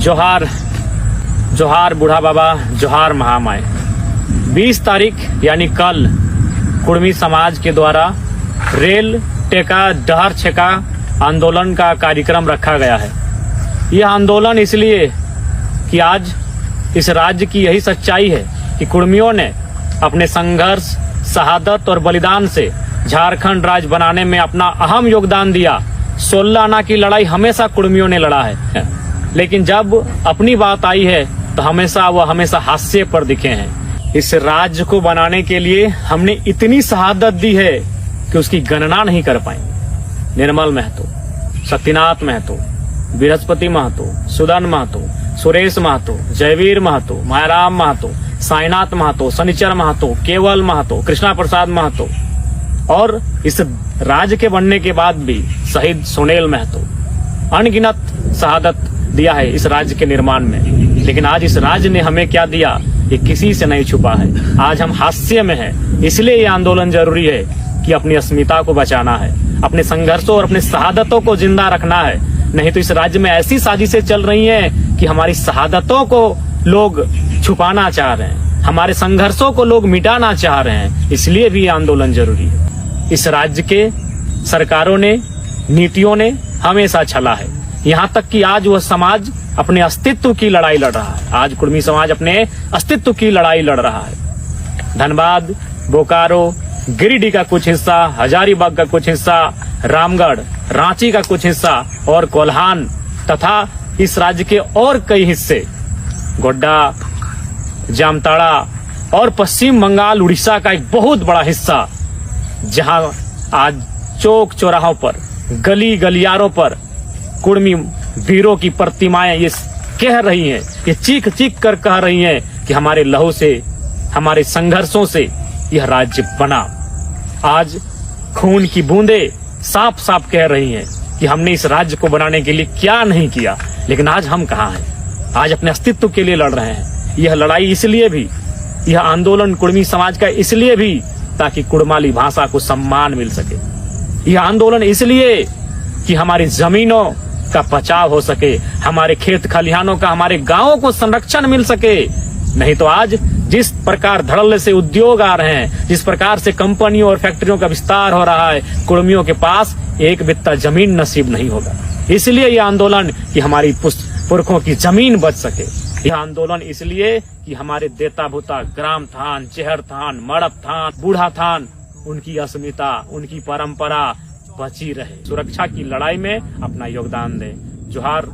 जोहार जोहार बूढ़ा बाबा, जोहार महामाए। 20 तारीख यानी कल कुर्मी समाज के द्वारा रेल टेका डहर छेका आंदोलन का कार्यक्रम रखा गया है। यह आंदोलन इसलिए कि आज इस राज्य की यही सच्चाई है कि कुर्मियों ने अपने संघर्ष, शहादत और बलिदान से झारखंड राज्य बनाने में अपना अहम योगदान दिया। 16 आना की लड़ाई हमेशा कुर्मियों ने लड़ा है, लेकिन जब अपनी बात आई है तो हमेशा हास्य पर दिखे हैं। इस राज्य को बनाने के लिए हमने इतनी शहादत दी है कि उसकी गणना नहीं कर पाएंगे। निर्मल महतो, सत्यनाथ महतो, बृहस्पति महतो, सुदन महतो, सुरेश महतो, जयवीर महतो, मायाराम महतो, साईनाथ महतो, शनिचर महतो, केवल महतो, कृष्णा प्रसाद महतो और इस राज्य के बनने के बाद भी शहीद सुनील महतो, अनगिनत शहादत दिया है इस राज्य के निर्माण में। लेकिन आज इस राज्य ने हमें क्या दिया, ये किसी से नहीं छुपा है। आज हम हास्य में हैं, इसलिए ये आंदोलन जरूरी है कि अपनी अस्मिता को बचाना है, अपने संघर्षों और अपने शहादतों को जिंदा रखना है। नहीं तो इस राज्य में ऐसी साजिशें चल रही हैं कि हमारी शहादतों को लोग छुपाना चाह रहे हैं, हमारे संघर्षों को लोग मिटाना चाह रहे हैं। इसलिए भी ये आंदोलन जरूरी है। इस राज्य के सरकारों ने, नीतियों ने हमेशा छला है, यहाँ तक कि आज वह समाज अपने अस्तित्व की लड़ाई लड़ रहा है। आज कुर्मी समाज अपने अस्तित्व की लड़ाई लड़ रहा है। धनबाद, बोकारो, गिरिडीह का कुछ हिस्सा, हजारीबाग का कुछ हिस्सा, रामगढ़, रांची का कुछ हिस्सा और कोल्हान तथा इस राज्य के और कई हिस्से, गोड्डा, जामताड़ा और पश्चिम बंगाल, उड़ीसा का एक बहुत बड़ा हिस्सा, जहां आज चौक चौराहों पर, गली गलियारों पर कुर्मी वीरों की प्रतिमाएं ये कह रही हैं, ये चीख चीख कर कह रही हैं कि हमारे लहू से, हमारे संघर्षों से यह राज्य बना। आज खून की बूंदें साफ साफ कह रही हैं कि हमने इस राज्य को बनाने के लिए क्या नहीं किया। लेकिन आज हम कहाँ हैं? आज अपने अस्तित्व के लिए लड़ रहे हैं। यह लड़ाई इसलिए भी, यह आंदोलन कुर्मी समाज का इसलिए भी ताकि कुड़माली भाषा को सम्मान मिल सके। यह आंदोलन इसलिए कि हमारी जमीनों का बचाव हो सके, हमारे खेत खलिहानों का, हमारे गांवों को संरक्षण मिल सके। नहीं तो आज जिस प्रकार धड़ल्ले से उद्योग आ रहे हैं, जिस प्रकार से कंपनियों और फैक्ट्रियों का विस्तार हो रहा है, कुर्मियों के पास एक बित्ता जमीन नसीब नहीं होगा। इसलिए यह आंदोलन कि हमारी पुरखों की जमीन बच सके। यह आंदोलन इसलिए कि हमारे देता भूता ग्राम थान, चेहर थान, मड़प थान, बूढ़ा थान, उनकी अस्मिता, उनकी परंपरा बची रहे। सुरक्षा की लड़ाई में अपना योगदान दें। जोहार।